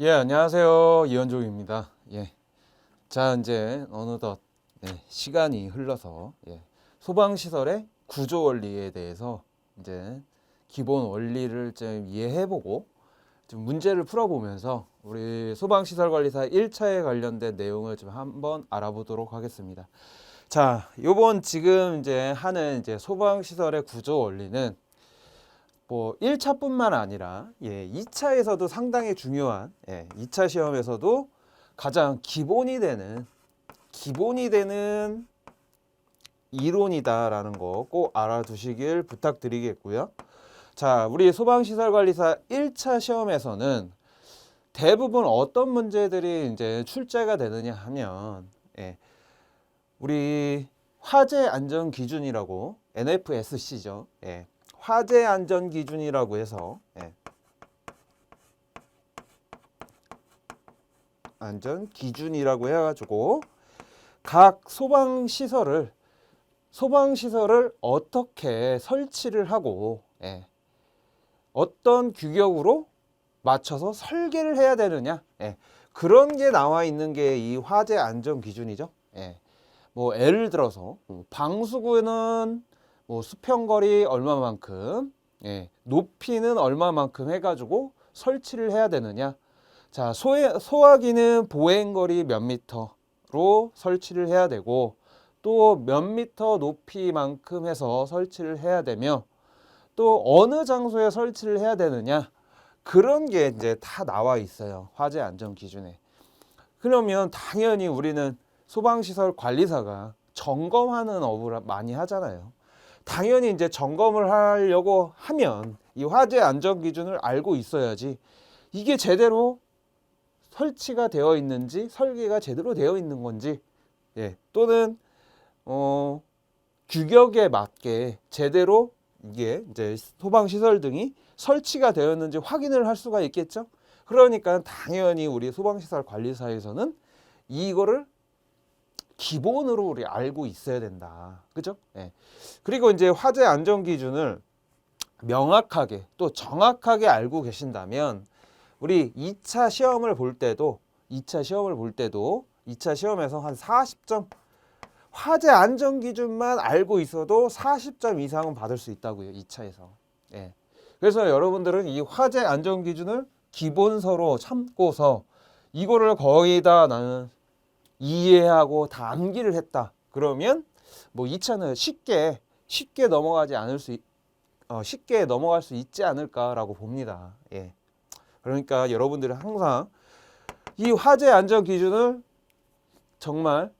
예, 안녕하세요. 이현종입니다. 예. 자, 이제 어느덧 시간이 흘러서 소방시설의 구조 원리에 대해서 이제 기본 원리를 좀 이해해보고 좀 문제를 풀어보면서 우리 소방시설관리사 1차에 관련된 내용을 좀 한번 알아보도록 하겠습니다. 자, 요번 지금 이제 하는 소방시설의 구조 원리는 뭐 1차뿐만 아니라 2차에서도 상당히 중요한 2차 시험에서도 가장 기본이 되는 이론이다라는 거 꼭 알아두시길 부탁드리겠고요. 자, 우리 소방시설관리사 1차 시험에서는 대부분 어떤 문제들이 이제 출제가 되느냐 하면 우리 화재 안전 기준이라고 NFSC죠. 화재 안전 기준이라고 해서 안전 기준이라고 해가지고 각 소방시설을 어떻게 설치를 하고 어떤 규격으로 맞춰서 설계를 해야 되느냐 그런 게 나와 있는 게 이 화재 안전 기준이죠. 뭐 예를 들어서 방수구는 뭐 수평거리 얼마만큼, 높이는 얼마만큼 해가지고 설치를 해야 되느냐. 자, 소화기는 보행거리 몇 미터로 설치를 해야 되고, 또 몇 미터 높이만큼 해서 설치를 해야 되며, 또 어느 장소에 설치를 해야 되느냐. 그런 게 이제 다 나와 있어요. 화재 안전 기준에. 그러면 당연히 우리는 소방시설 관리사가 점검하는 업을 많이 하잖아요. 당연히 이제 점검을 하려고 하면 이 화재 안전 기준을 알고 있어야지 이게 제대로 설치가 되어 있는지 설계가 제대로 되어 있는 건지 또는 규격에 맞게 제대로 이게 이제 소방시설 등이 설치가 되었는지 확인을 할 수가 있겠죠. 그러니까 당연히 우리 소방시설 관리사에서는 이거를 기본으로 우리 알고 있어야 된다. 그죠? 그리고 이제 화재 안전 기준을 명확하게 또 정확하게 알고 계신다면 우리 2차 시험을 볼 때도 2차 시험에서 한 40점 화재 안전 기준만 알고 있어도 40점 이상은 받을 수 있다고요. 2차에서. 그래서 여러분들은 이 화재 안전 기준을 기본서로 참고서 이거를 거의 다 나는 이해하고 다 암기를 했다. 그러면 뭐 2차는 쉽게 넘어가지 않을 쉽게 넘어갈 수 있지 않을까라고 봅니다. 그러니까 여러분들은 항상 이 화재 안전 기준을 정말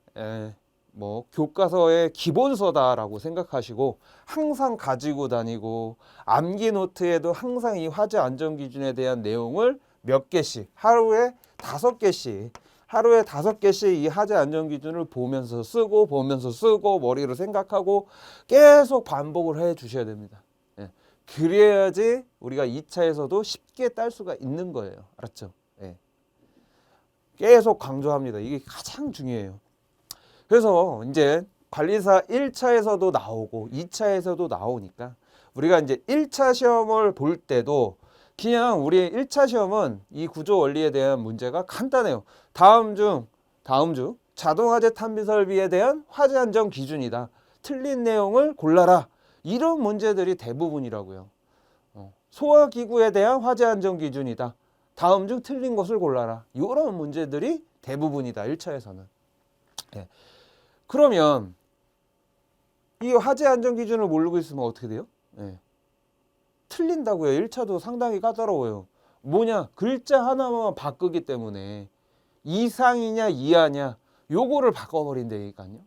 뭐 교과서의 기본서다라고 생각하시고 항상 가지고 다니고 암기 노트에도 항상 이 화재 안전 기준에 대한 내용을 몇 개씩 하루에 5개씩 이 화재 안전 기준을 보면서 쓰고 머리로 생각하고 계속 반복을 해 주셔야 됩니다. 그래야지 우리가 2차에서도 쉽게 딸 수가 있는 거예요. 알았죠? 계속 강조합니다. 이게 가장 중요해요. 그래서 이제 관리사 1차에서도 나오고 2차에서도 나오니까 우리가 이제 1차 시험을 볼 때도 그냥 우리 1차 시험은 이 구조 원리에 대한 문제가 간단해요. 다음 중 자동화재 탐지 설비에 대한 화재 안전 기준이다. 틀린 내용을 골라라. 이런 문제들이 대부분이라고요. 소화기구에 대한 화재 안전 기준이다. 다음 중 틀린 것을 골라라. 이런 문제들이 대부분이다. 1차에서는. 그러면 이 화재 안전 기준을 모르고 있으면 어떻게 돼요? 틀린다고요. 1차도 상당히 까다로워요. 뭐냐? 글자 하나만 바꾸기 때문에 이상이냐 이하냐 요거를 바꿔버린다니까요.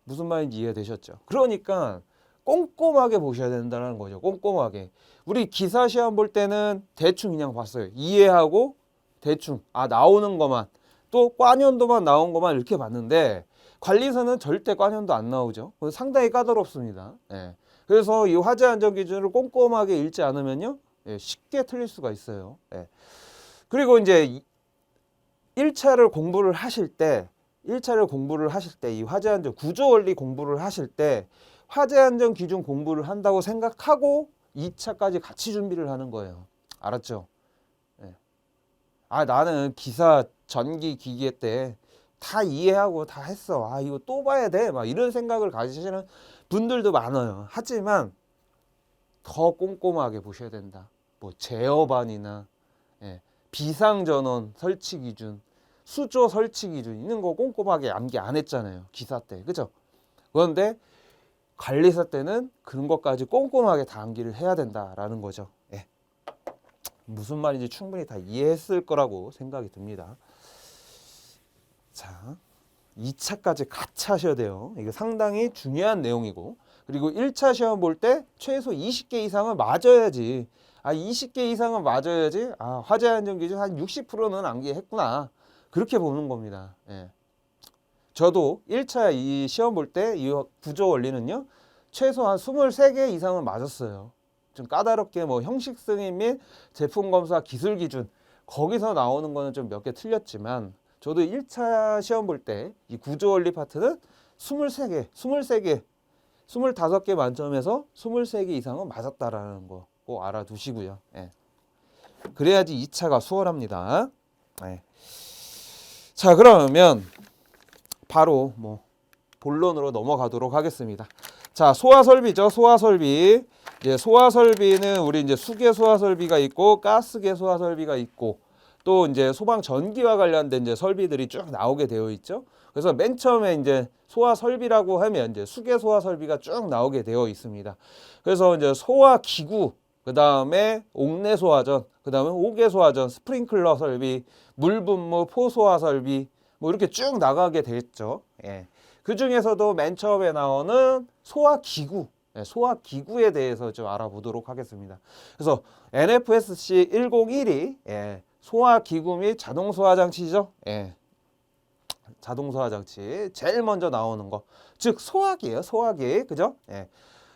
무슨 말인지 이해되셨죠? 그러니까 꼼꼼하게 보셔야 된다는 거죠. 꼼꼼하게. 우리 기사 시험 볼 때는 대충 그냥 봤어요. 이해하고 대충 나오는 것만 또 꽈년도만 나온 것만 이렇게 봤는데 관리사는 절대 꽈년도 안 나오죠. 상당히 까다롭습니다. 그래서 이 화재 안전 기준을 꼼꼼하게 읽지 않으면요 쉽게 틀릴 수가 있어요. 그리고 이제 1차를 공부를 하실 때 이 화재 안전 구조 원리 공부를 하실 때 화재 안전 기준 공부를 한다고 생각하고 2차까지 같이 준비를 하는 거예요. 알았죠? 아, 나는 기사 전기 기계 때 다 이해하고 다 했어. 아, 이거 또 봐야 돼. 막 이런 생각을 가지시는 분들도 많아요. 하지만 더 꼼꼼하게 보셔야 된다. 뭐 제어반이나 예, 비상전원 설치 기준, 수조 설치 기준 있는 거 꼼꼼하게 암기 안 했잖아요. 기사 때. 그죠? 그런데 관리사 때는 그런 것까지 꼼꼼하게 다 암기를 해야 된다라는 거죠. 예. 무슨 말인지 충분히 다 이해했을 거라고 생각이 듭니다. 자, 2차까지 같이 하셔야 돼요. 이게 상당히 중요한 내용이고, 그리고 1차 시험 볼 때 최소 20개 이상은 맞아야지. 아, 20개 이상은 맞아야지. 아, 화재 안전 기준 한 60%는 암기했구나. 그렇게 보는 겁니다. 예. 저도 1차 이 시험 볼 때 이 구조 원리는요, 최소한 23개 이상은 맞았어요. 좀 까다롭게 뭐 형식 승인 및 제품 검사 기술 기준, 거기서 나오는 거는 좀 몇 개 틀렸지만, 저도 1차 시험 볼 때 이 구조 원리 파트는 23개, 25개 만점에서 23개 이상은 맞았다라는 거 꼭 알아두시고요. 예. 그래야지 2차가 수월합니다. 예. 자, 그러면 바로 뭐 본론으로 넘어가도록 하겠습니다. 자, 소화 설비죠. 소화 설비. 이제 소화 설비는 우리 이제 수계 소화 설비가 있고 가스계 소화 설비가 있고 또 이제 소방 전기와 관련된 이제 설비들이 쭉 나오게 되어 있죠. 그래서 맨 처음에 이제 소화 설비라고 하면 이제 수계 소화 설비가 쭉 나오게 되어 있습니다. 그래서 이제 소화 기구, 그다음에 옥내 소화전, 그다음에 옥외 소화전, 스프링클러 설비, 물 분무 포소화 설비 뭐 이렇게 쭉 나가게 되겠죠. 예. 그 중에서도 맨 처음에 나오는 소화 기구, 소화 기구에 대해서 좀 알아보도록 하겠습니다. 그래서 NFSC 101이 소화 기구 및 자동 소화 장치죠. 예. 자동 소화 장치 제일 먼저 나오는 거, 즉 소화기예요. 소화기, 그죠? 예.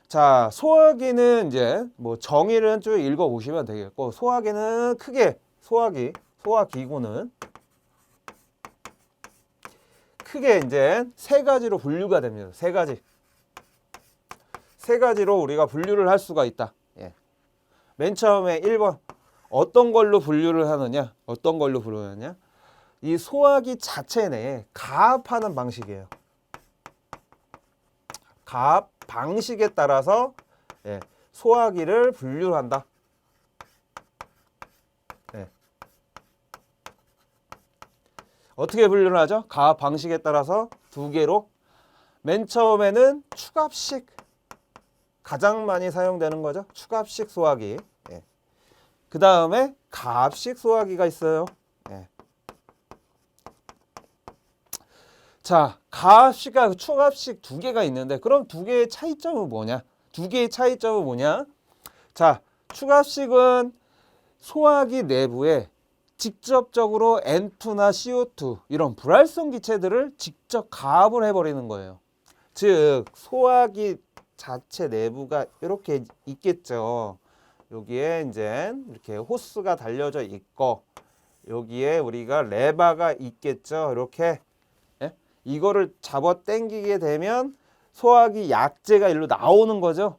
자, 소화기는 이제 뭐 정의를 쭉 읽어 보시면 되겠고, 소화기는 크게 소화기구는 크게 이제 세 가지로 분류가 됩니다. 세 가지로 우리가 분류를 할 수가 있다. 예. 맨 처음에 1번 어떤 걸로 분류를 하느냐? 이 소화기 자체 내에 가압하는 방식이에요. 가압 방식에 따라서 소화기를 분류한다. 어떻게 분류를 하죠? 가압 방식에 따라서 두 개로. 맨 처음에는 축압식, 가장 많이 사용되는 거죠. 축압식 소화기. 그 다음에 가압식 소화기가 있어요. 자, 가압식과 축압식 두 개가 있는데, 그럼 두 개의 차이점은 뭐냐? 자, 축압식은 소화기 내부에 직접적으로 N2나 CO2 이런 불활성 기체들을 직접 가압을 해버리는 거예요. 즉, 소화기 자체 내부가 이렇게 있겠죠. 여기에 이제 이렇게 호스가 달려져 있고, 여기에 우리가 레바가 있겠죠. 이렇게 이거를 잡아 당기게 되면 소화기 약재가 일로 나오는 거죠.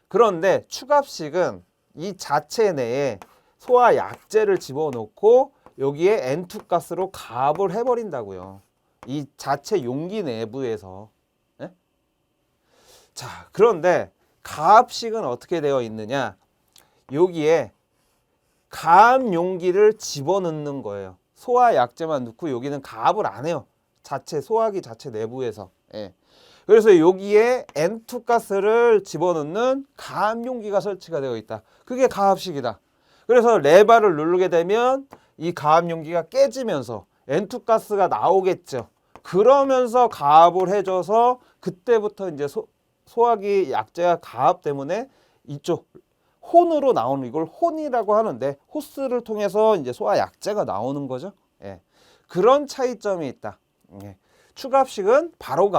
그런데 축압식은 이 자체 내에 소화 약재를 집어넣고 여기에 N2 가스로 가압을 해버린다고요. 이 자체 용기 내부에서. 자, 그런데 가압식은 어떻게 되어 있느냐? 여기에 가압 용기를 집어넣는 거예요. 소화 약재만 넣고 여기는 가압을 안 해요. 소화기 자체 내부에서. 그래서 여기에 N2 가스를 집어넣는 가압 용기가 설치가 되어 있다. 그게 가압식이다. 그래서 레바를 누르게 되면 이 가압 용기가 깨지면서 N2 가스가 나오겠죠. 그러면서 가압을 해줘서 그때부터 이제 소화기 약재가 가압 때문에 이쪽 혼으로 나오는, 이걸 혼이라고 하는데, 호스를 통해서 이제 소화 약재가 나오는 거죠. 그런 차이점이 있다. 축압식은 바로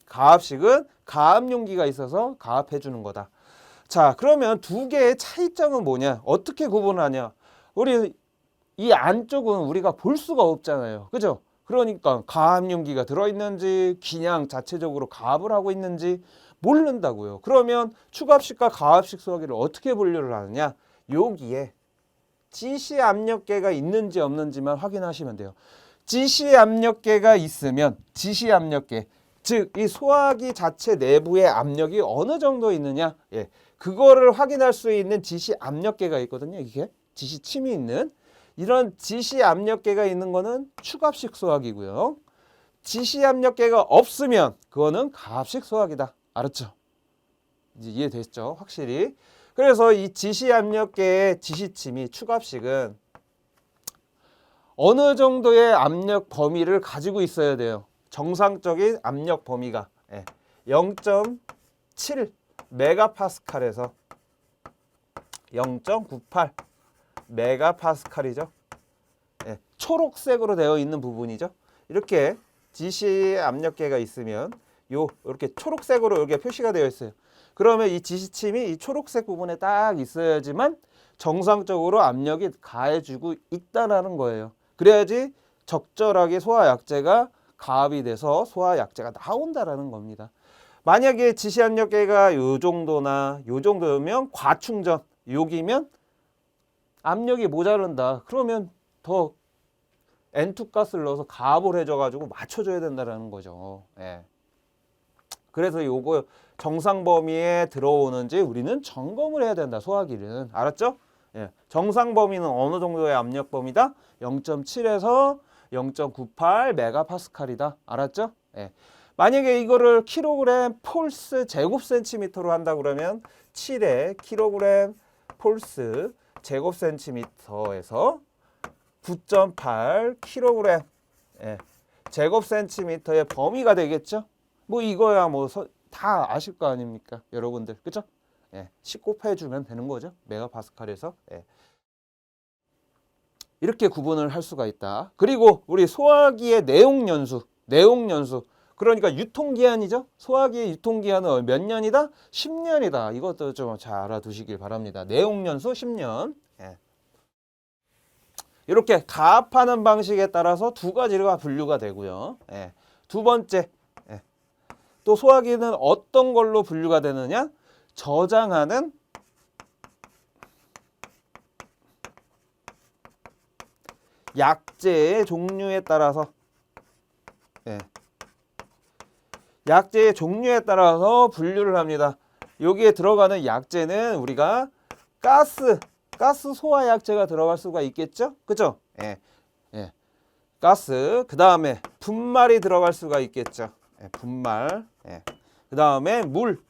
가압식은 가압 용기가 있어서 가압해 주는 거다. 자, 그러면 두 개의 차이점은 뭐냐? 어떻게 구분하냐? 우리 이 안쪽은 우리가 볼 수가 없잖아요. 그죠? 그러니까 가압 용기가 들어있는지 그냥 자체적으로 가압을 하고 있는지 모른다고요. 그러면 축압식과 가압식 소화기를 어떻게 분류를 하느냐? 여기에 지시 압력계가 있는지 없는지만 확인하시면 돼요. 지시 압력계가 있으면 지시 압력계, 즉 이 소화기 자체 내부의 압력이 어느 정도 있느냐, 예, 그거를 확인할 수 있는 지시 압력계가 있거든요. 이게 지시침이 있는 이런 지시 압력계가 있는 거는 추갑식 소화기고요. 지시 압력계가 없으면 그거는 가압식 소화기다. 알았죠? 이제 이해됐죠? 확실히. 그래서 이 지시 압력계의 지시침이 추갑식은 어느 정도의 압력 범위를 가지고 있어야 돼요. 정상적인 압력 범위가 0.7 메가파스칼에서 0.98 메가파스칼이죠. 초록색으로 되어 있는 부분이죠. 이렇게 지시 압력계가 있으면 이렇게 초록색으로 여기가 표시가 되어 있어요. 그러면 이 지시침이 이 초록색 부분에 딱 있어야지만 정상적으로 압력이 가해지고 있다라는 거예요. 그래야지 적절하게 소화약제가 가압이 돼서 소화약제가 나온다라는 겁니다. 만약에 지시 압력계가 요 정도나 요 정도면 과충전, 여기면 압력이 모자른다. 그러면 더 N2 가스를 넣어서 가압을 해줘가지고 맞춰줘야 된다라는 거죠. 예. 그래서 요거 정상 범위에 들어오는지 우리는 점검을 해야 된다. 소화기는. 알았죠? 예. 정상 범위는 어느 정도의 압력 범위다? 0.7에서 0.98 메가파스칼이다. 알았죠? 예. 만약에 이거를 킬로그램 폴스 제곱 센티미터로 한다 그러면 7에 킬로그램 폴스 제곱 센티미터에서 9.8 킬로그램 제곱 센티미터의 범위가 되겠죠? 뭐 이거야 뭐 다 아실 거 아닙니까? 여러분들. 그죠? 예. 10 곱해주면 되는 거죠. 메가파스칼에서. 예. 이렇게 구분을 할 수가 있다. 그리고 우리 소화기의 내용연수. 그러니까 유통기한이죠. 소화기의 유통기한은 몇 년이다? 10년이다. 이것도 좀 잘 알아두시길 바랍니다. 내용연수 10년. 예. 이렇게 가압하는 방식에 따라서 두 가지가 분류가 되고요. 예. 두 번째, 또 소화기는 어떤 걸로 분류가 되느냐? 저장하는 약제의 종류에 따라서, 약제의 종류에 따라서 분류를 합니다. 여기에 들어가는 약제는 우리가 가스 소화약제가 들어갈 수가 있겠죠? 그죠? 가스, 그 다음에 분말이 들어갈 수가 있겠죠. 분말, 그 다음에 물,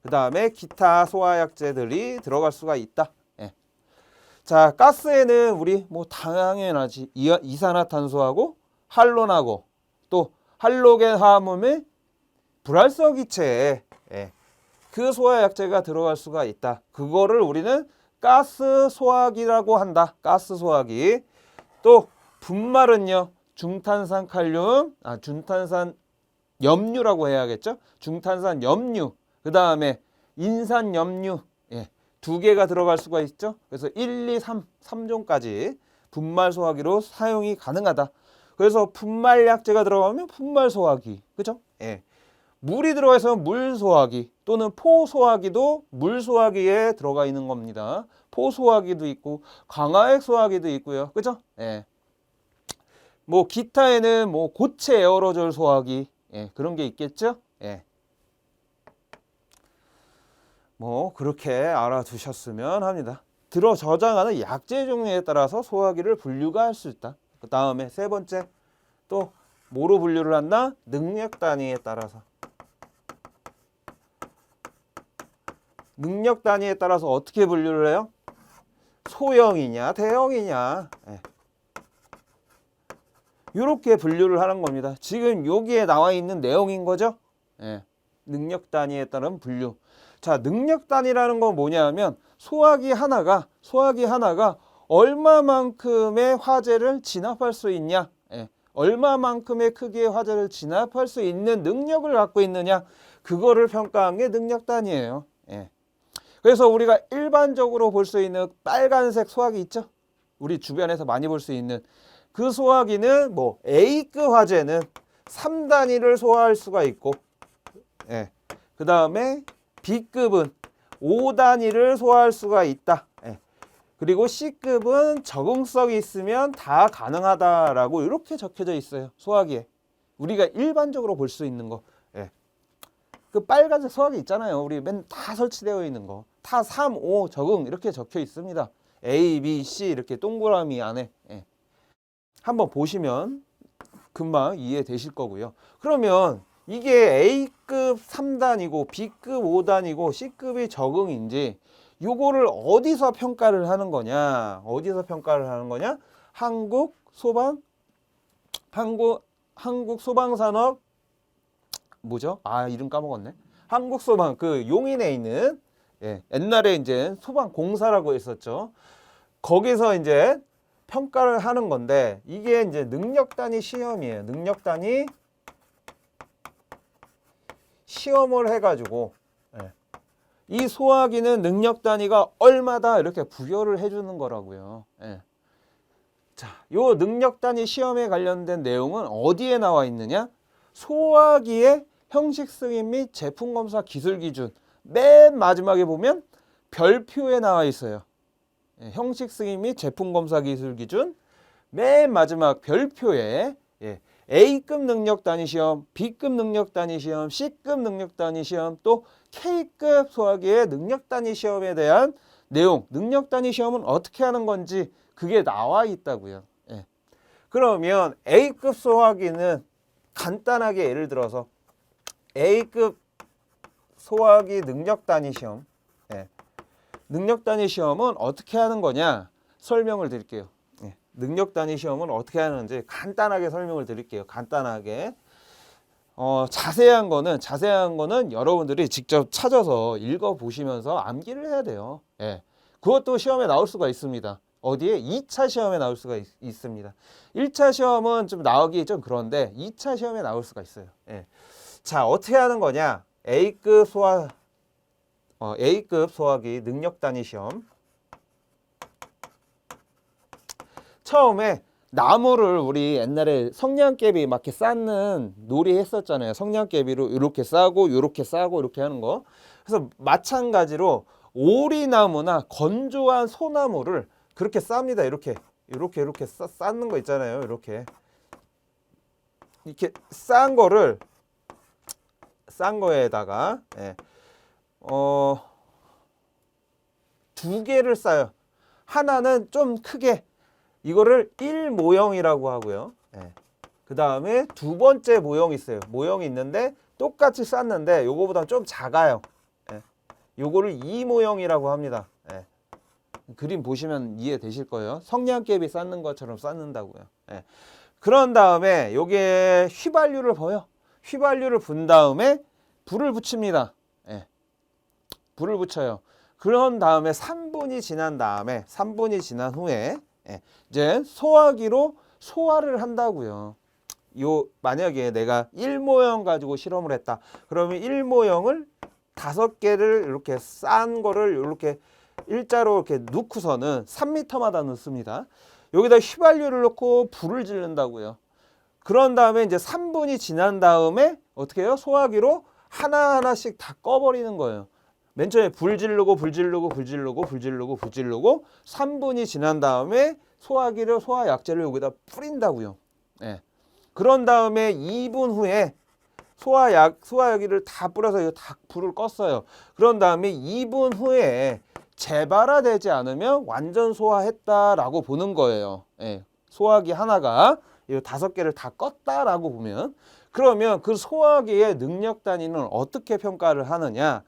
그 다음에 기타 소화약제들이 들어갈 수가 있다. 자, 가스에는 우리 뭐 당연하지 이산화탄소하고 할론하고 또 할로겐 화합물의 불활성기체, 그 소화약제가 들어갈 수가 있다. 그거를 우리는 가스 소화기라고 한다. 가스 소화기. 또 분말은요, 중탄산 칼륨, 중탄산 염류라고 해야겠죠? 중탄산 염류, 그 다음에 인산 염류, 두 개가 들어갈 수가 있죠. 그래서 1, 2, 3종까지 분말 소화기로 사용이 가능하다. 그래서 분말 약제가 들어가면 분말 소화기, 그죠? 물이 들어가 있으면 물 소화기 또는 포 소화기도 물 소화기에 들어가 있는 겁니다. 포 소화기도 있고 강화액 소화기도 있고요, 그죠? 뭐 기타에는 뭐 고체 에어로졸 소화기, 그런 게 있겠죠? 뭐 그렇게 알아두셨으면 합니다. 저장하는 약제 종류에 따라서 소화기를 분류가 할 수 있다. 그 다음에 세 번째, 또 뭐로 분류를 한다? 능력 단위에 따라서. 능력 단위에 따라서 어떻게 분류를 해요? 소형이냐 대형이냐, 이렇게 분류를 하는 겁니다. 지금 여기에 나와 있는 내용인 거죠. 능력 단위에 따른 분류. 자, 능력 단위라는 건 뭐냐면 소화기 하나가 얼마만큼의 화재를 진압할 수 있냐, 얼마만큼의 크기의 화재를 진압할 수 있는 능력을 갖고 있느냐, 그거를 평가한 게 능력 단위예요. 그래서 우리가 일반적으로 볼 수 있는 빨간색 소화기 있죠? 우리 주변에서 많이 볼 수 있는 그 소화기는 뭐 A급 화재는 3단위를 소화할 수가 있고, 그 다음에 B급은 5단위를 소화할 수가 있다. 그리고 C급은 적응성이 있으면 다 가능하다라고 이렇게 적혀져 있어요. 소화기에. 우리가 일반적으로 볼 수 있는 거. 예. 그 빨간색 소화기 있잖아요. 우리 맨 다 설치되어 있는 거. 다 3, 5 적응 이렇게 적혀 있습니다. A, B, C 이렇게 동그라미 안에. 예. 한번 보시면 금방 이해되실 거고요. 그러면 이게 A급 3단이고 B급 5단이고 C급이 적응인지 요거를 어디서 평가를 하는 거냐? 어디서 평가를 하는 거냐? 한국 소방산업 뭐죠? 아, 이름 까먹었네. 한국 소방 그 용인에 있는 옛날에 이제 소방공사라고 했었죠. 거기서 이제 평가를 하는 건데 이게 이제 능력 단위 시험이에요. 능력 단위 시험을 해가지고 이 소화기는 능력 단위가 얼마다 이렇게 부여를 해주는 거라고요. 자, 요 능력 단위 시험에 관련된 내용은 어디에 나와 있느냐? 소화기의 형식 승인 및 제품 검사 기술 기준 맨 마지막에 보면 별표에 나와 있어요. 형식 승인 및 제품 검사 기술 기준 맨 마지막 별표에 A급 능력 단위 시험, B급 능력 단위 시험, C급 능력 단위 시험, 또 K급 소화기의 능력 단위 시험에 대한 내용, 능력 단위 시험은 어떻게 하는 건지 그게 나와 있다고요. 그러면 A급 소화기는 간단하게 예를 들어서 A급 소화기 능력 단위 시험, 능력 단위 시험은 어떻게 하는 거냐 설명을 드릴게요. 능력 단위 시험은 어떻게 하는지 간단하게 설명을 드릴게요. 간단하게. 자세한 거는 여러분들이 직접 찾아서 읽어 보시면서 암기를 해야 돼요. 그것도 시험에 나올 수가 있습니다. 어디에? 2차 시험에 나올 수가 있습니다. 1차 시험은 좀 나오기 좀 그런데 2차 시험에 나올 수가 있어요. 자, 어떻게 하는 거냐? A급 소화기 능력 단위 시험. 처음에 나무를 우리 옛날에 성냥개비 막 이렇게 쌓는 놀이 했었잖아요. 성냥개비로 이렇게 싸고 이렇게 싸고 이렇게 하는 거. 그래서 마찬가지로 오리나무나 건조한 소나무를 그렇게 쌉니다. 이렇게 쌓는 거 있잖아요. 이렇게 싼 거에다가 두 개를 싸요. 하나는 좀 크게 이거를 1모형이라고 하고요. 그 다음에 두 번째 모형이 있어요. 모형이 있는데 똑같이 쌌는데 요거보다 좀 작아요. 요거를 2모형이라고 합니다. 그림 보시면 이해되실 거예요. 성냥개비 쌓는 것처럼 쌓는다고요. 그런 다음에 요게 휘발유를 버요. 휘발유를 분 다음에 불을 붙입니다. 불을 붙여요. 그런 다음에 3분이 지난 후에 이제 소화기로 소화를 한다고요. 만약에 내가 1모형 가지고 실험을 했다. 그러면 1모형을 5개를 이렇게 싼 거를 이렇게 일자로 이렇게 넣고서는 3m마다 넣습니다. 여기다 휘발유를 넣고 불을 지른다고요. 그런 다음에 이제 3분이 지난 다음에 어떻게 해요? 소화기로 하나하나씩 다 꺼버리는 거예요. 맨 처음에 불 지르고 3분이 지난 다음에 소화기를 소화약제를 여기다 뿌린다고요. 그런 다음에 2분 후에 소화약을 다 뿌려서 이거 다 불을 껐어요. 그런 다음에 2분 후에 재발화되지 않으면 완전 소화했다라고 보는 거예요. 소화기 하나가 이 5개를 다 껐다라고 보면, 그러면 그 소화기의 능력 단위는 어떻게 평가를 하느냐?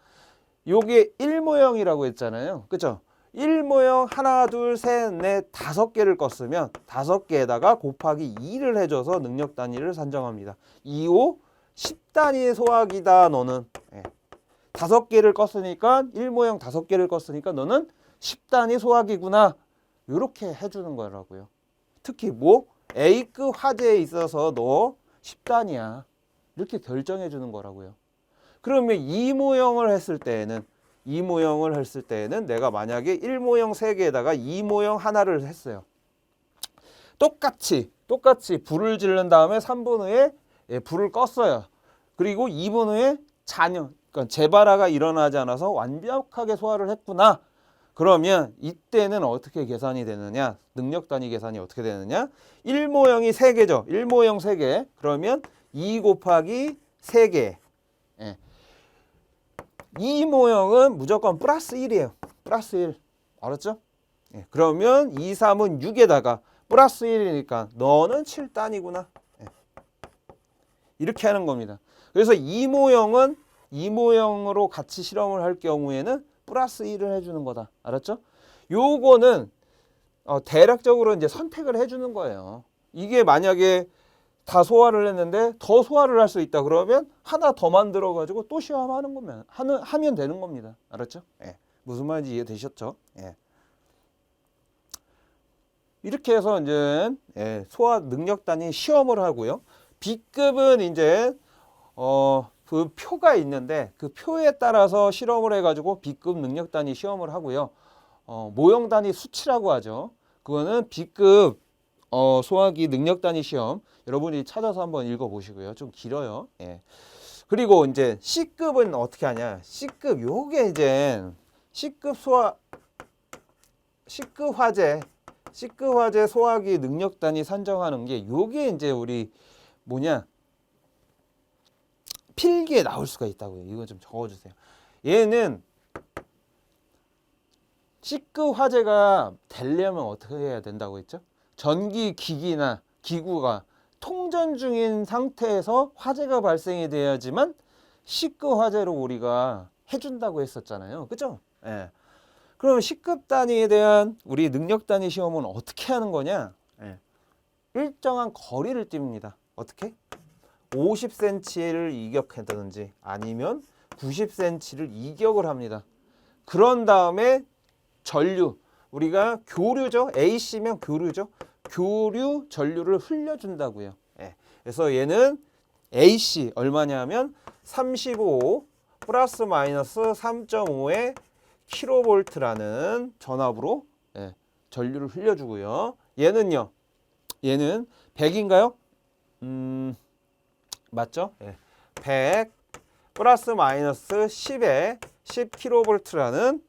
요게 1모형이라고 했잖아요. 그죠? 1모형 하나, 둘, 셋, 넷, 5개를 껐으면 5개에다가 곱하기 2를 해줘서 능력 단위를 산정합니다. 2, 5, 10단위의 소화기다 너는. 5개를 껐으니까 1모형 5개를 껐으니까 너는 10단위 소화기구나. 이렇게 해주는 거라고요. 특히 뭐 A급 화재에 있어서 너 10단위야. 이렇게 결정해 주는 거라고요. 그러면 2모형을 했을 때에는 내가 만약에 1모형 3개에다가 2모형 하나를 했어요. 똑같이 불을 지른 다음에 3분 후에 불을 껐어요. 그리고 2분 후에 그러니까 재발화가 일어나지 않아서 완벽하게 소화를 했구나. 그러면 이때는 어떻게 계산이 되느냐? 능력 단위 계산이 어떻게 되느냐? 1모형이 3개죠. 1모형 3개. 그러면 2 곱하기 3개. 예. 2모형은 무조건 플러스 1이에요. 플러스 1. 알았죠? 예. 그러면 2, 3은 6에다가 플러스 1이니까 너는 7단이구나. 예. 이렇게 하는 겁니다. 그래서 2모형은 2모형으로 같이 실험을 할 경우에는 플러스 1을 해주는 거다. 알았죠? 요거는 대략적으로 이제 선택을 해주는 거예요. 이게 만약에 다 소화를 했는데 더 소화를 할 수 있다 그러면 하나 더 만들어 가지고 또 시험하는 거면 하면 되는 겁니다. 알았죠? 예. 무슨 말인지 이해되셨죠? 예. 이렇게 해서 이제 소화 능력 단위 시험을 하고요. B급은 이제 그 표가 있는데 그 표에 따라서 실험을 해가지고 B급 능력 단위 시험을 하고요. 모형 단위 수치라고 하죠. 그거는 B급 소화기 능력 단위 시험 여러분이 찾아서 한번 읽어보시고요. 좀 길어요. 예. 그리고 이제 C급은 어떻게 하냐? C급 요게 이제 C급 화재 소화기 능력 단위 산정하는 게 요게 이제 우리 뭐냐? 필기에 나올 수가 있다고요. 이거 좀 적어주세요. 얘는 C급 화재가 되려면 어떻게 해야 된다고 했죠? 전기 기기나 기구가 통전 중인 상태에서 화재가 발생이 돼야지만 C급 화재로 우리가 해준다고 했었잖아요. 그죠? 예. 그럼 C급 단위에 대한 우리 능력 단위 시험은 어떻게 하는 거냐? 예. 일정한 거리를 띱니다. 어떻게? 50cm를 이격한다든지 아니면 90cm를 이격을 합니다. 그런 다음에 전류, 우리가 교류죠. AC면 교류죠. 교류 전류를 흘려준다고요. 예. 그래서 얘는 AC 얼마냐면 35 플러스 마이너스 3.5의 킬로볼트라는 전압으로 전류를 흘려주고요. 얘는요. 얘는 100인가요? 맞죠? 100 플러스 마이너스 10의 10kV라는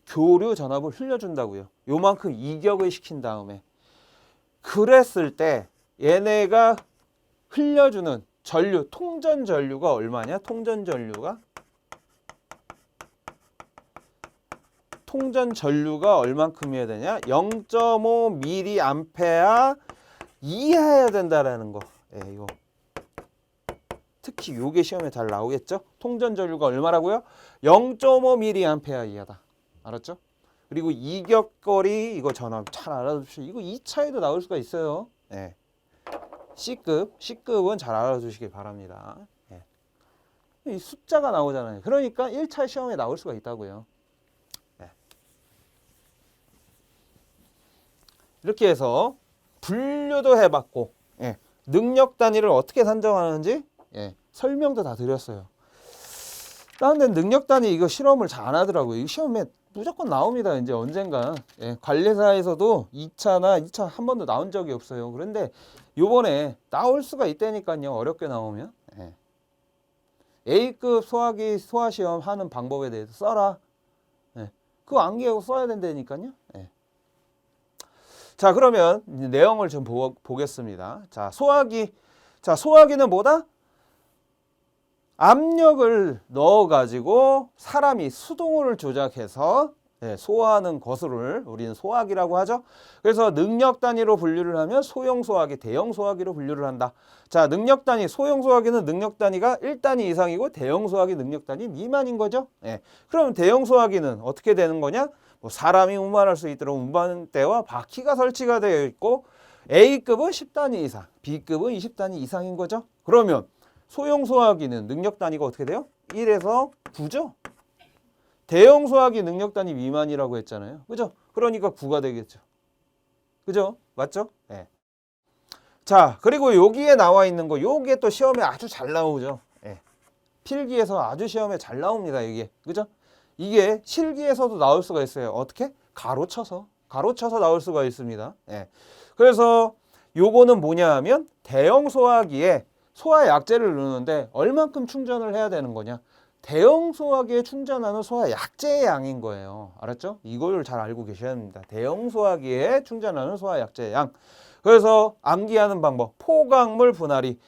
교류 전압을 흘려준다고요. 요만큼 이격을 시킨 다음에 그랬을 때 얘네가 흘려주는 전류, 통전 전류가 얼마냐? 통전 전류가 얼만큼이어야 되냐? 0.5mA 이하여야 된다라는 거. 이거 특히 요게 시험에 잘 나오겠죠? 통전 전류가 얼마라고요? 0.5mA 이하다. 알았죠? 그리고 이격거리 이거 전압 잘 알아두시고 이거 2차에도 나올 수가 있어요. 예. C급은 잘 알아두시길 바랍니다. 예. 이 숫자가 나오잖아요. 그러니까 1차 시험에 나올 수가 있다고요. 예. 이렇게 해서 분류도 해봤고 능력 단위를 어떻게 산정하는지 설명도 다 드렸어요. 근데 능력 단위 이거 실험을 잘 안 하더라고요. 이 시험에 무조건 나옵니다. 이제 언젠가. 관리사에서도 2차 한 번도 나온 적이 없어요. 그런데 요번에 나올 수가 있다니까요. 어렵게 나오면. A급 소화기 소화시험 하는 방법에 대해서 써라. 그거 암기하고 써야 된다니까요. 자, 그러면 이제 내용을 좀 보겠습니다. 자, 소화기는 뭐다? 압력을 넣어가지고 사람이 수동을 조작해서 소화하는 것을 우리는 소화기라고 하죠. 그래서 능력 단위로 분류를 하면 소형 소화기, 대형 소화기로 분류를 한다. 자, 능력 단위, 소형 소화기는 능력 단위가 1단위 이상이고 대형 소화기 능력 단위 미만인 거죠. 그럼 대형 소화기는 어떻게 되는 거냐? 뭐 사람이 운반할 수 있도록 운반대와 바퀴가 설치가 되어 있고 A급은 10단위 이상, B급은 20단위 이상인 거죠. 그러면 소형 소화기는 능력 단위가 어떻게 돼요? 1에서 9죠. 대형 소화기 능력 단위 미만이라고 했잖아요. 그죠? 그러니까 9가 되겠죠. 그죠? 맞죠? 자, 그리고 여기에 나와 있는 거, 요게 또 시험에 아주 잘 나오죠. 필기에서 아주 시험에 잘 나옵니다, 이게. 그죠? 이게 실기에서도 나올 수가 있어요. 어떻게? 가로쳐서 나올 수가 있습니다. 그래서 요거는 뭐냐 하면 대형 소화기에 소화 약제를 넣는데 얼만큼 충전을 해야 되는 거냐? 대형 소화기에 충전하는 소화 약제의 양인 거예요. 알았죠? 이걸 잘 알고 계셔야 합니다. 대형 소화기에 충전하는 소화 약제의 양. 그래서 암기하는 방법. 포강물 분할이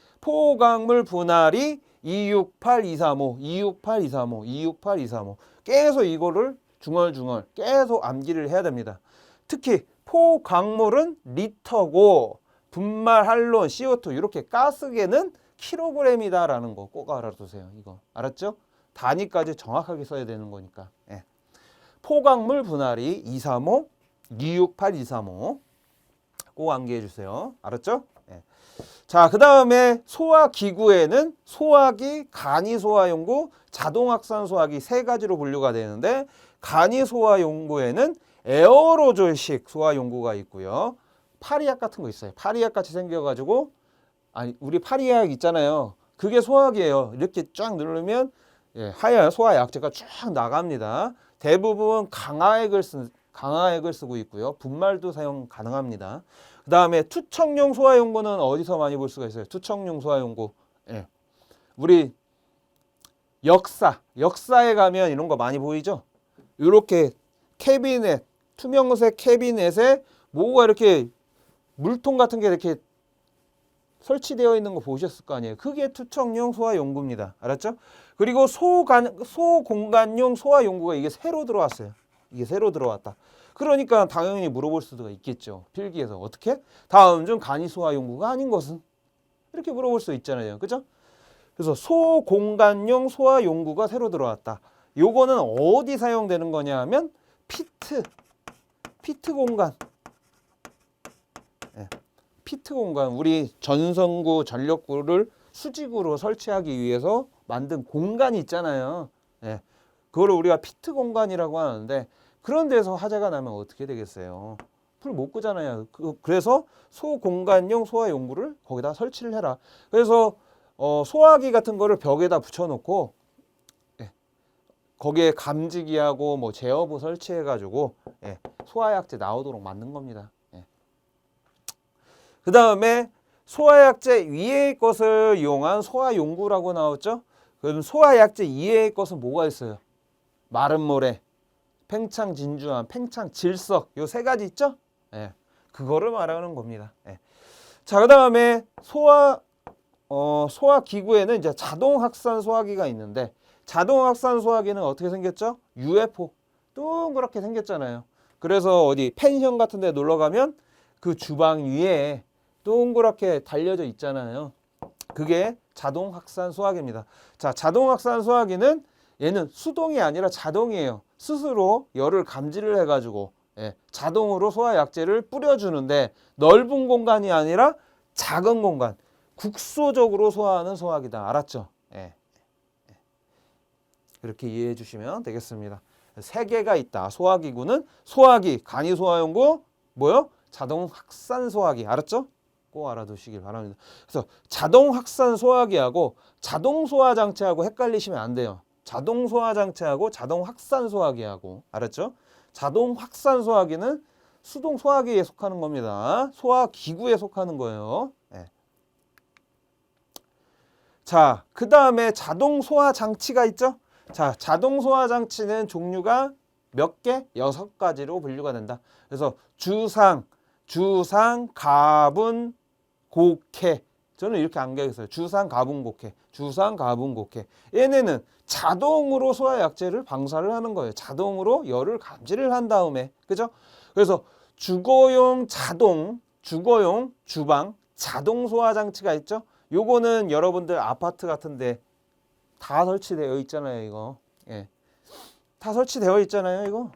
268, 235, 268, 235, 268, 235. 계속 이거를 중얼중얼 계속 암기를 해야 됩니다. 특히 포광물은 리터고 분말 할론 CO2 이렇게 가스계는 킬로그램이다라는 거 꼭 알아두세요. 이거 알았죠? 단위까지 정확하게 써야 되는 거니까. 예. 포광물 분할이 235, 268, 235 꼭 암기해 주세요. 알았죠? 예. 자, 그 다음에 소화기구에는 소화기, 간이소화용구, 자동확산 소화기 세 가지로 분류가 되는데 간이소화용구에는 에어로졸식 소화용구가 있고요. 파리약 같은 거 있어요. 파리약 같이 생겨가지고 우리 파리약 있잖아요. 그게 소화기예요. 이렇게 쫙 누르면 하얀 소화약제가 쫙 나갑니다. 대부분 강화액을 쓰고 있고요. 분말도 사용 가능합니다. 그 다음에 투척용 소화용구는 어디서 많이 볼 수가 있어요? 투척용 소화용구. 예. 우리 역사에 가면 이런 거 많이 보이죠? 이렇게 캐비넷, 투명색 캐비넷에 뭐가 이렇게 물통 같은 게 이렇게 설치되어 있는 거 보셨을 거 아니에요. 그게 투척용 소화용구입니다. 알았죠? 그리고 소공간용 소화용구가 이게 새로 들어왔어요. 이게 새로 들어왔다. 그러니까 당연히 물어볼 수도 있겠죠. 필기에서 어떻게? 다음 중 간이소화용구가 아닌 것은? 이렇게 물어볼 수 있잖아요. 그죠? 그래서 소공간용 소화용구가 새로 들어왔다. 요거는 어디 사용되는 거냐 하면 피트 공간. 예. 피트 공간, 우리 전선구, 전력구를 수직으로 설치하기 위해서 만든 공간이 있잖아요. 예. 그걸 우리가 피트 공간이라고 하는데 그런 데서 화재가 나면 어떻게 되겠어요? 불 못 끄잖아요. 그래서 소공간용 소화용구를 거기다 설치를 해라. 그래서 소화기 같은 거를 벽에다 붙여놓고 거기에 감지기하고 뭐 제어부 설치해가지고 소화약제 나오도록 만든 겁니다. 그 다음에 소화약제 위의 것을 이용한 소화용구라고 나왔죠. 그럼 소화약제 이외의 것은 뭐가 있어요? 마른 모래, 팽창 진주암, 팽창 질석 요 세 가지 있죠? 그거를 말하는 겁니다. 자, 그 다음에 소화기구에는 이제 자동 확산 소화기가 있는데 자동 확산 소화기는 어떻게 생겼죠? UFO 동그랗게 생겼잖아요. 그래서 어디 펜션 같은 데 놀러 가면 그 주방 위에 동그랗게 달려져 있잖아요. 그게 자동 확산 소화기입니다. 자, 자동 확산 소화기는 얘는 수동이 아니라 자동이에요. 스스로 열을 감지를 해가지고 자동으로 소화약제를 뿌려주는데 넓은 공간이 아니라 작은 공간, 국소적으로 소화하는 소화기다. 알았죠? 그렇게 이해해 주시면 되겠습니다. 세 개가 있다. 소화기구는 소화기, 간이소화용구, 뭐요? 자동 확산 소화기. 알았죠? 꼭 알아두시길 바랍니다. 그래서 자동 확산 소화기하고 자동 소화 장치하고 헷갈리시면 안 돼요. 자동 소화 장치하고 자동 확산 소화기하고. 알았죠? 자동 확산 소화기는 수동 소화기에 속하는 겁니다. 소화기구에 속하는 거예요. 자, 그 다음에 자동 소화 장치가 있죠? 자, 자동 소화 장치는 종류가 몇 개? 6가지로 분류가 된다. 그래서 주상, 가분, 곡해. 저는 이렇게 암기했어요. 주상, 가분, 곡해. 주상, 가분, 곡해. 얘네는 자동으로 소화약제를 방사를 하는 거예요. 자동으로 열을 감지를 한 다음에. 그죠? 그래서 주거용 주방, 자동 소화 장치가 있죠? 요거는 여러분들 아파트 같은데 다 설치되어 있잖아요, 이거. 다 설치되어 있잖아요, 이거.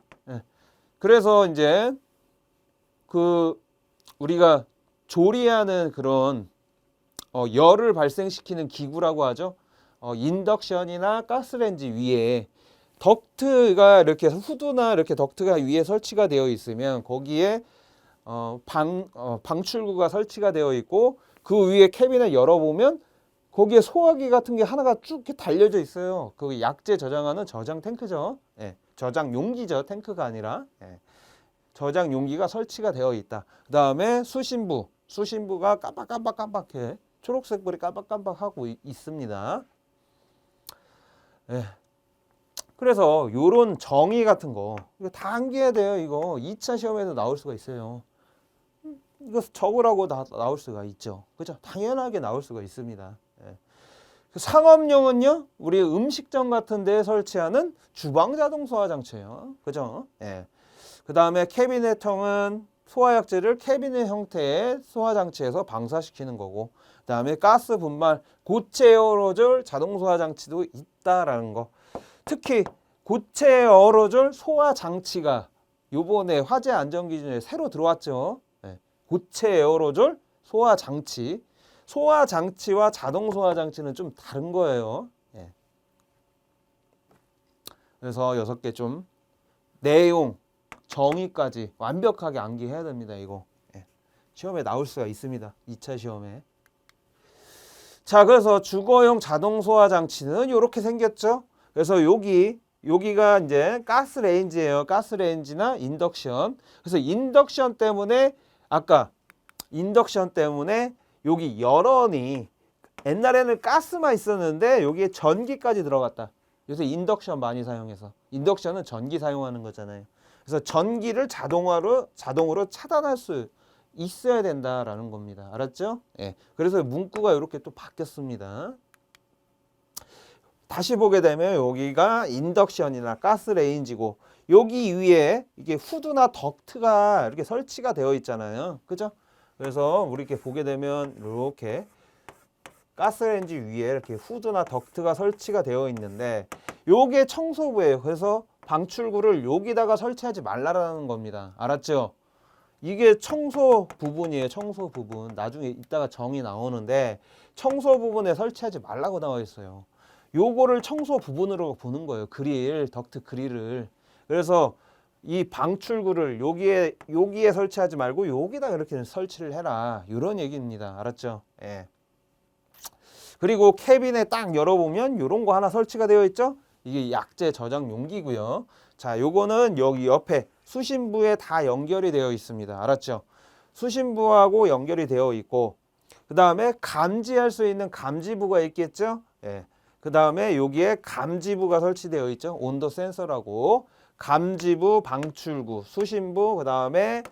그래서 이제 우리가 조리하는 그런 열을 발생시키는 기구라고 하죠. 인덕션이나 가스레인지 위에 덕트가 이렇게 후드나 이렇게 덕트가 위에 설치가 되어 있으면 거기에 방출구가 설치가 되어 있고 그 위에 캐비넷 열어보면 거기에 소화기 같은 게 하나가 쭉 이렇게 달려져 있어요. 그 약재 저장하는 저장 탱크죠. 저장 용기죠. 탱크가 아니라. 저장 용기가 설치가 되어 있다. 그 다음에 수신부가 깜빡깜빡해. 초록색 불이 깜빡깜빡하고 있습니다. 그래서 요런 정의 같은 거 이거 다 암기해야 돼요. 이거 2차 시험에도 나올 수가 있어요. 이거 적으라고 나올 수가 있죠. 그죠? 당연하게 나올 수가 있습니다. 예. 상업용은요, 우리 음식점 같은 데에 설치하는 주방 자동 소화 장치예요. 그죠? 예. 그 다음에 캐비넷형은 소화약제를 캐비넷 형태의 소화 장치에서 방사시키는 거고, 그 다음에 가스 분말 고체 에어로졸 자동 소화 장치도 있다라는 거. 특히 고체 에어로졸 소화 장치가 요번에 화재 안전 기준에 새로 들어왔죠. 예. 고체 에어로졸 소화 장치. 소화 장치와 자동 소화 장치는 좀 다른 거예요. 예. 그래서 6개 좀 내용, 정의까지 완벽하게 암기해야 됩니다. 이거. 예. 시험에 나올 수가 있습니다. 2차 시험에. 자, 그래서 주거용 자동 소화 장치는 이렇게 생겼죠. 그래서 여기가 이제 가스레인지예요. 가스레인지나 인덕션. 그래서 인덕션 때문에 아까 인덕션 때문에 여기 열원이 옛날에는 가스만 있었는데 여기에 전기까지 들어갔다. 요새 인덕션 많이 사용해서 인덕션은 전기 사용하는 거잖아요. 그래서 전기를 자동으로 차단할 수 있어야 된다라는 겁니다. 알았죠? 예. 그래서 문구가 이렇게 또 바뀌었습니다. 다시 보게 되면 여기가 인덕션이나 가스레인지고 여기 위에 이게 후드나 덕트가 이렇게 설치가 되어 있잖아요. 그죠? 그래서 우리 이렇게 보게 되면 이렇게 가스레인지 위에 이렇게 후드나 덕트가 설치가 되어 있는데 요게 청소부예요. 그래서 방출구를 여기다가 설치하지 말라라는 겁니다. 알았죠? 이게 청소 부분이에요. 청소 부분. 나중에 이따가 정의 나오는데 청소 부분에 설치하지 말라고 나와 있어요. 요거를 청소 부분으로 보는 거예요. 그릴, 덕트 그릴을. 그래서 이 방출구를 여기에 설치하지 말고 여기다 이렇게 설치를 해라. 이런 얘기입니다. 알았죠? 예. 그리고 캐빈에 딱 열어보면 이런 거 하나 설치가 되어 있죠? 이게 약재 저장 용기고요. 자, 요거는 여기 옆에 수신부에 다 연결이 되어 있습니다. 알았죠? 수신부하고 연결이 되어 있고 그 다음에 감지할 수 있는 감지부가 있겠죠? 예. 그 다음에 여기에 감지부가 설치되어 있죠. 온도 센서라고. 감지부, 방출구, 수신부, 그 다음에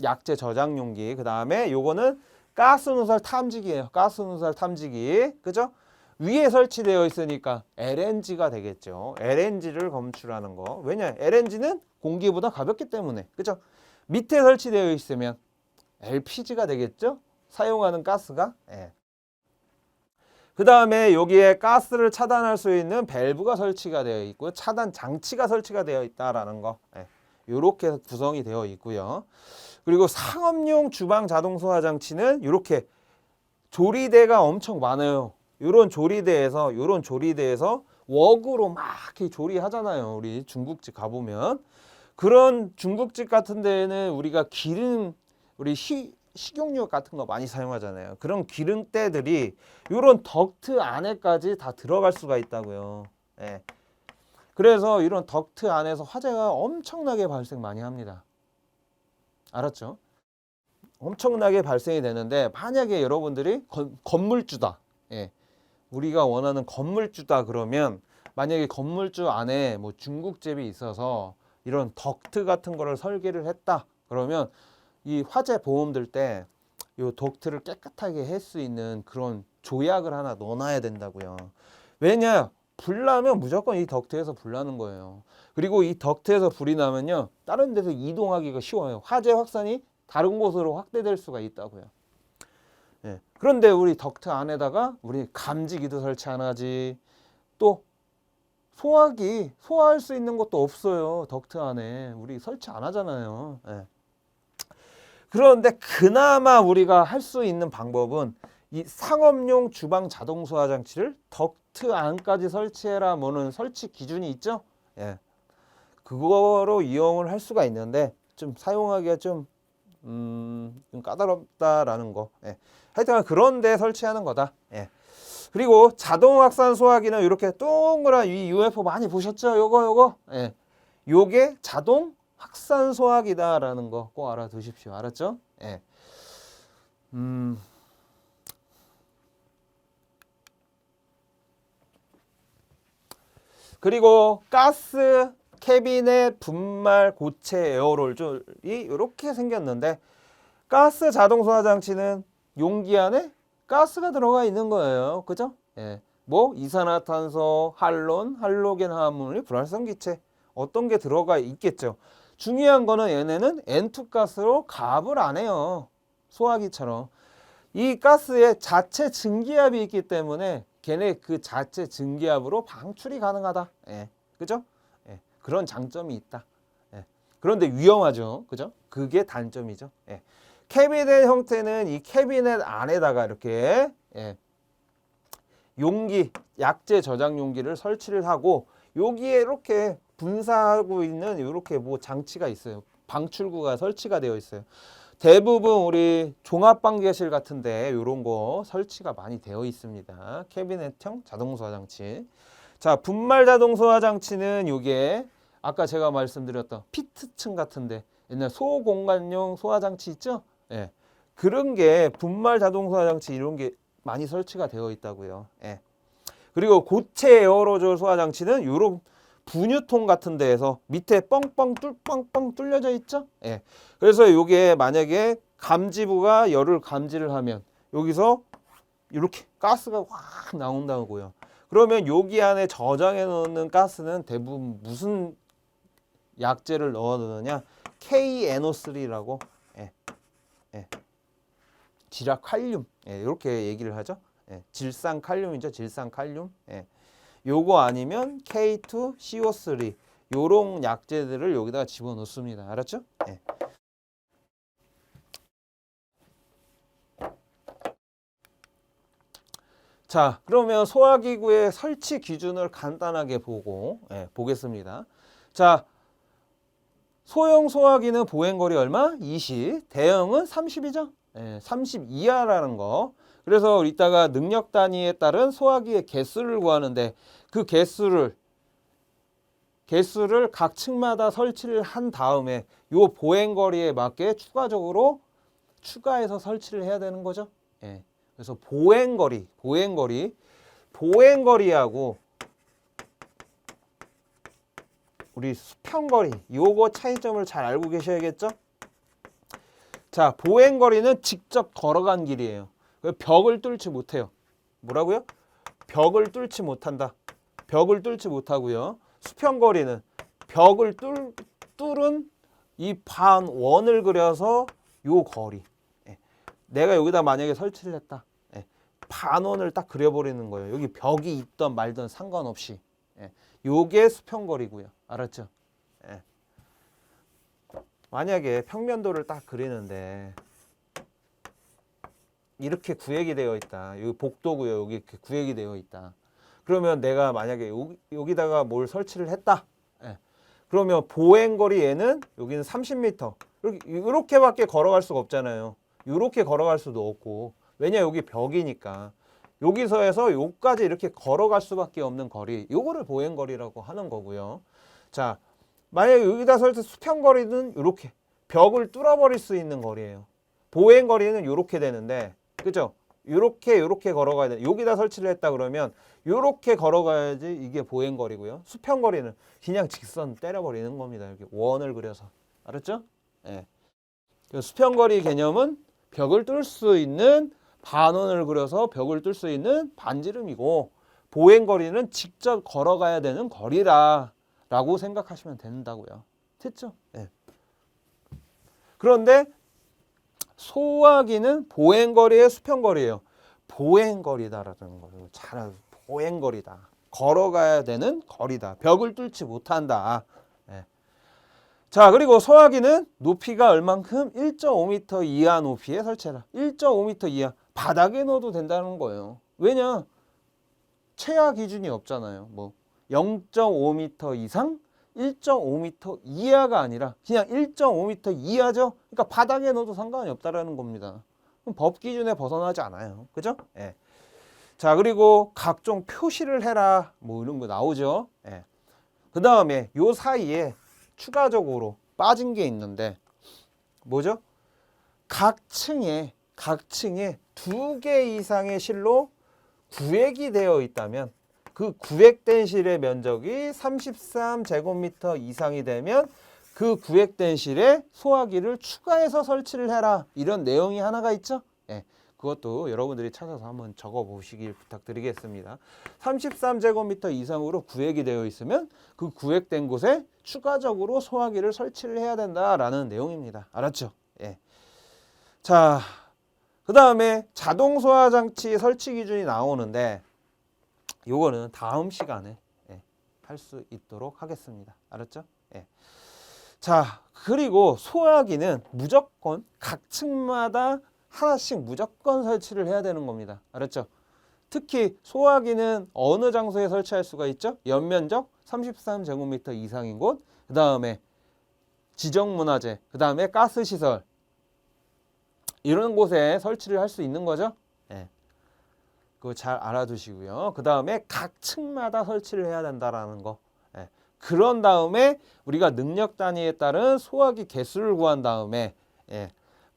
약재 저장 용기, 그 다음에 요거는 가스 누설 탐지기예요. 가스 누설 탐지기. 그죠? 위에 설치되어 있으니까 LNG가 되겠죠. LNG를 검출하는 거. 왜냐? LNG는 공기보다 가볍기 때문에. 그죠? 밑에 설치되어 있으면 LPG가 되겠죠? 사용하는 가스가. 예. 그 다음에 여기에 가스를 차단할 수 있는 밸브가 설치가 되어 있고요. 차단 장치가 설치가 되어 있다라는 거. 예. 이렇게 구성이 되어 있고요. 그리고 상업용 주방 자동 소화 장치는 이렇게 조리대가 엄청 많아요. 이런 조리대에서 웍으로 막 이렇게 조리하잖아요. 우리 중국집 가보면 그런 중국집 같은 데에는 우리가 기름, 우리 식용유 같은 거 많이 사용하잖아요. 그런 기름때들이 이런 덕트 안에까지 다 들어갈 수가 있다고요. 예. 그래서 이런 덕트 안에서 화재가 엄청나게 발생 많이 합니다. 알았죠? 엄청나게 발생이 되는데 만약에 여러분들이 건물주다. 예. 우리가 원하는 건물주다 그러면 만약에 건물주 안에 뭐 중국집이 있어서 이런 덕트 같은 거를 설계를 했다. 그러면 이 화재 보험 들 때 이 덕트를 깨끗하게 할 수 있는 그런 조약을 하나 넣어놔야 된다고요. 왜냐? 불 나면 무조건 이 덕트에서 불 나는 거예요. 그리고 이 덕트에서 불이 나면요. 다른 데서 이동하기가 쉬워요. 화재 확산이 다른 곳으로 확대될 수가 있다고요. 예. 그런데 우리 덕트 안에다가 우리 감지기도 설치 안 하지. 또 소화기, 소화할 수 있는 것도 없어요. 덕트 안에. 우리 설치 안 하잖아요. 예. 그런데 그나마 우리가 할 수 있는 방법은 이 상업용 주방 자동 소화 장치를 덕트 안까지 설치해라 뭐는 설치 기준이 있죠. 예. 그거로 이용을 할 수가 있는데 좀 사용하기가 좀 까다롭다라는 거. 예. 하여튼 그런 데 설치하는 거다. 예. 그리고 자동 확산 소화기는 이렇게 동그란 이 UFO 많이 보셨죠? 요거. 예. 요게 자동 확산 소화기다라는 거 꼭 알아두십시오. 알았죠? 예. 그리고 가스 캐비넷 분말 고체 에어롤줄이 이렇게 생겼는데 가스 자동 소화 장치는 용기 안에 가스가 들어가 있는 거예요. 그죠? 예. 뭐 이산화탄소, 할론, 할로겐 화합물, 불활성 기체 어떤 게 들어가 있겠죠. 중요한 거는 얘네는 N2 가스로 가압을 안 해요. 소화기처럼. 이 가스에 자체 증기압이 있기 때문에 걔네 그 자체 증기압으로 방출이 가능하다. 예. 그죠? 예. 그런 장점이 있다. 예. 그런데 위험하죠. 그죠? 그게 단점이죠. 예. 캐비넷 형태는 이 캐비넷 안에다가 이렇게 예. 용기, 약재 저장 용기를 설치를 하고 여기에 이렇게 분사하고 있는 이렇게 뭐 장치가 있어요. 방출구가 설치가 되어 있어요. 대부분 우리 종합방개실 같은데 이런 거 설치가 많이 되어 있습니다. 캐비넷형 자동 소화 장치. 자, 분말 자동 소화 장치는 이게 아까 제가 말씀드렸던 피트층 같은데 옛날 소공간용 소화 장치 있죠? 예. 그런 게 분말 자동 소화 장치 이런 게 많이 설치가 되어 있다고요. 예. 그리고 고체 에어로졸 소화 장치는 이런 분유통 같은 데에서 밑에 뻥뻥 뚫려져 있죠? 예. 그래서 이게 만약에 감지부가 열을 감지를 하면 여기서 이렇게 가스가 확 나온다고요. 그러면 여기 안에 저장해 놓는 가스는 대부분 무슨 약재를 넣어 놓느냐? KNO3라고 예. 예. 지락칼륨 예. 이렇게 얘기를 하죠. 예. 질산칼륨이죠. 질산칼륨. 예. 요거 아니면 K2CO3 요런 약재들을 여기다가 집어넣습니다. 알았죠? 예. 자, 그러면 소화기구의 설치 기준을 간단하게 보겠습니다. 자, 소형 소화기는 보행거리 얼마? 20, 대형은 30이죠? 예, 30 이하라는 거. 그래서 이따가 능력 단위에 따른 소화기의 개수를 구하는데 그 개수를 각 층마다 설치를 한 다음에 요 보행거리에 맞게 추가해서 설치를 해야 되는 거죠. 예. 그래서 보행거리하고 우리 수평거리 요거 차이점을 잘 알고 계셔야겠죠. 자, 보행거리는 직접 걸어간 길이에요. 벽을 뚫지 못해요. 뭐라고요? 벽을 뚫지 못한다. 벽을 뚫지 못하고요. 수평거리는 벽을 뚫은 이 반원을 그려서 요 거리. 예. 내가 여기다 만약에 설치를 했다. 예. 반원을 딱 그려버리는 거예요. 여기 벽이 있던 말던 상관없이. 예. 요게 수평거리고요. 알았죠? 예. 만약에 평면도를 딱 그리는데 이렇게 구획이 되어 있다. 여기 복도고요. 여기 이렇게 구획이 되어 있다. 그러면 내가 만약에 여기다가 뭘 설치를 했다. 예. 그러면 보행거리 얘는 여기는 30m. 이렇게밖에 걸어갈 수가 없잖아요. 이렇게 걸어갈 수도 없고. 왜냐 여기 벽이니까. 여기서 해서 여기까지 이렇게 걸어갈 수밖에 없는 거리. 요거를 보행거리라고 하는 거고요. 자, 만약에 여기다 설치 수평거리는 이렇게 벽을 뚫어버릴 수 있는 거리예요. 보행거리는 이렇게 되는데, 그죠? 요렇게 걸어가야 돼. 여기다 설치를 했다 그러면 요렇게 걸어가야지 이게 보행거리고요. 수평거리는 그냥 직선 때려버리는 겁니다. 이렇게 원을 그려서. 알았죠? 예. 수평거리 개념은 벽을 뚫을 수 있는 반원을 그려서 벽을 뚫을 수 있는 반지름이고 보행거리는 직접 걸어가야 되는 거리라고 생각하시면 된다고요. 됐죠? 예. 그런데 소화기는 보행거리의 수평거리예요. 보행거리다라는 거예요. 잘 보행거리다. 걸어가야 되는 거리다. 벽을 뚫지 못한다. 예. 자, 그리고 소화기는 높이가 얼만큼? 1.5m 이하 높이에 설치해라. 1.5m 이하. 바닥에 넣어도 된다는 거예요. 왜냐? 최하 기준이 없잖아요. 뭐 0.5m 이상? 1.5m 이하가 아니라 그냥 1.5m 이하죠. 그러니까 바닥에 넣어도 상관이 없다라는 겁니다. 법 기준에 벗어나지 않아요. 그죠? 예. 자, 그리고 각종 표시를 해라. 뭐 이런 거 나오죠. 예. 그 다음에 요 사이에 추가적으로 빠진 게 있는데 뭐죠? 각 층에 2개 이상의 실로 구획이 되어 있다면 그 구획된 실의 면적이 33제곱미터 이상이 되면 그 구획된 실에 소화기를 추가해서 설치를 해라. 이런 내용이 하나가 있죠. 예, 그것도 여러분들이 찾아서 한번 적어 보시길 부탁드리겠습니다. 33제곱미터 이상으로 구획이 되어 있으면 그 구획된 곳에 추가적으로 소화기를 설치를 해야 된다라는 내용입니다. 알았죠? 예. 자, 그 다음에 자동 소화 장치 설치 기준이 나오는데 요거는 다음 시간에 할 수 있도록 하겠습니다. 알았죠? 예. 자, 그리고 소화기는 무조건 각 층마다 하나씩 무조건 설치를 해야 되는 겁니다. 알았죠? 특히 소화기는 어느 장소에 설치할 수가 있죠? 연면적 33제곱미터 이상인 곳, 그 다음에 지정문화재, 그 다음에 가스시설 이런 곳에 설치를 할 수 있는 거죠. 예. 그거 잘 알아두시고요. 그 다음에 각 층마다 설치를 해야 된다라는 거. 예. 그런 다음에 우리가 능력 단위에 따른 소화기 개수를 구한 다음에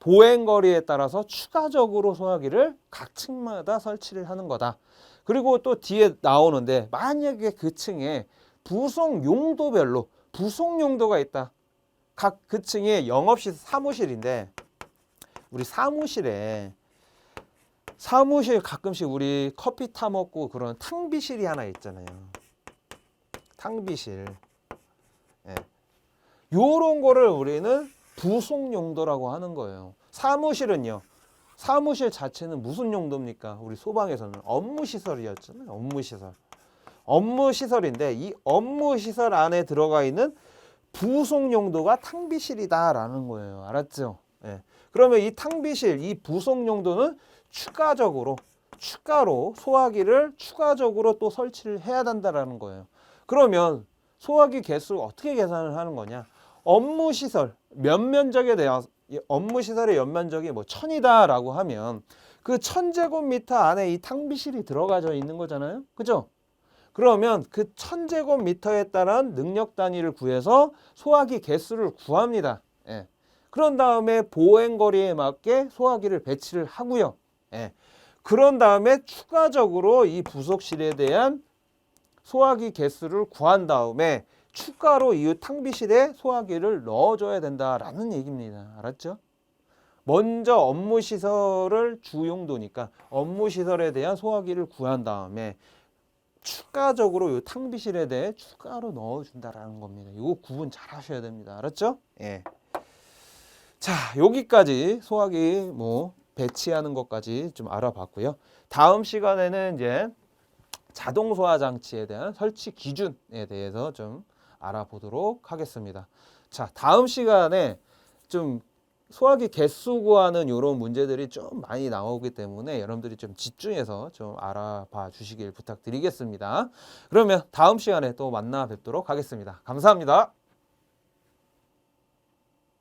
보행거리에 따라서 추가적으로 소화기를 각 층마다 설치를 하는 거다. 그리고 또 뒤에 나오는데 만약에 그 층에 부속 용도별로 부속 용도가 있다. 각 그 층에 영업실 사무실인데 우리 사무실 가끔씩 우리 커피 타 먹고 그런 탕비실이 하나 있잖아요. 탕비실. 예. 요런 거를 우리는 부속 용도라고 하는 거예요. 사무실은요. 사무실 자체는 무슨 용도입니까? 우리 소방에서는 업무시설이었잖아요. 업무시설. 업무시설인데 이 업무시설 안에 들어가 있는 부속 용도가 탕비실이다라는 거예요. 알았죠? 예. 그러면 이 탕비실, 이 부속 용도는 추가로 소화기를 추가적으로 또 설치를 해야 된다라는 거예요. 그러면 소화기 개수를 어떻게 계산을 하는 거냐? 업무시설 면적에 대한 업무시설의 연면적이 뭐 1000이다라고 하면 그 1000제곱미터 안에 이 탕비실이 들어가져 있는 거잖아요. 그죠? 그러면 그 1000제곱미터에 따른 능력 단위를 구해서 소화기 개수를 구합니다. 예. 그런 다음에 보행거리에 맞게 소화기를 배치를 하고요. 예. 그런 다음에 추가적으로 이 부속실에 대한 소화기 개수를 구한 다음에 추가로 이 탕비실에 소화기를 넣어줘야 된다라는 얘기입니다. 알았죠? 먼저 업무시설을 주용도니까 업무시설에 대한 소화기를 구한 다음에 추가적으로 이 탕비실에 대해 추가로 넣어준다라는 겁니다. 이거 구분 잘 하셔야 됩니다. 알았죠? 예. 자, 여기까지 소화기 배치하는 것까지 좀 알아봤고요. 다음 시간에는 이제 자동 소화 장치에 대한 설치 기준에 대해서 좀 알아보도록 하겠습니다. 자, 다음 시간에 좀 소화기 개수 구하는 이런 문제들이 좀 많이 나오기 때문에 여러분들이 좀 집중해서 좀 알아봐 주시길 부탁드리겠습니다. 그러면 다음 시간에 또 만나 뵙도록 하겠습니다. 감사합니다.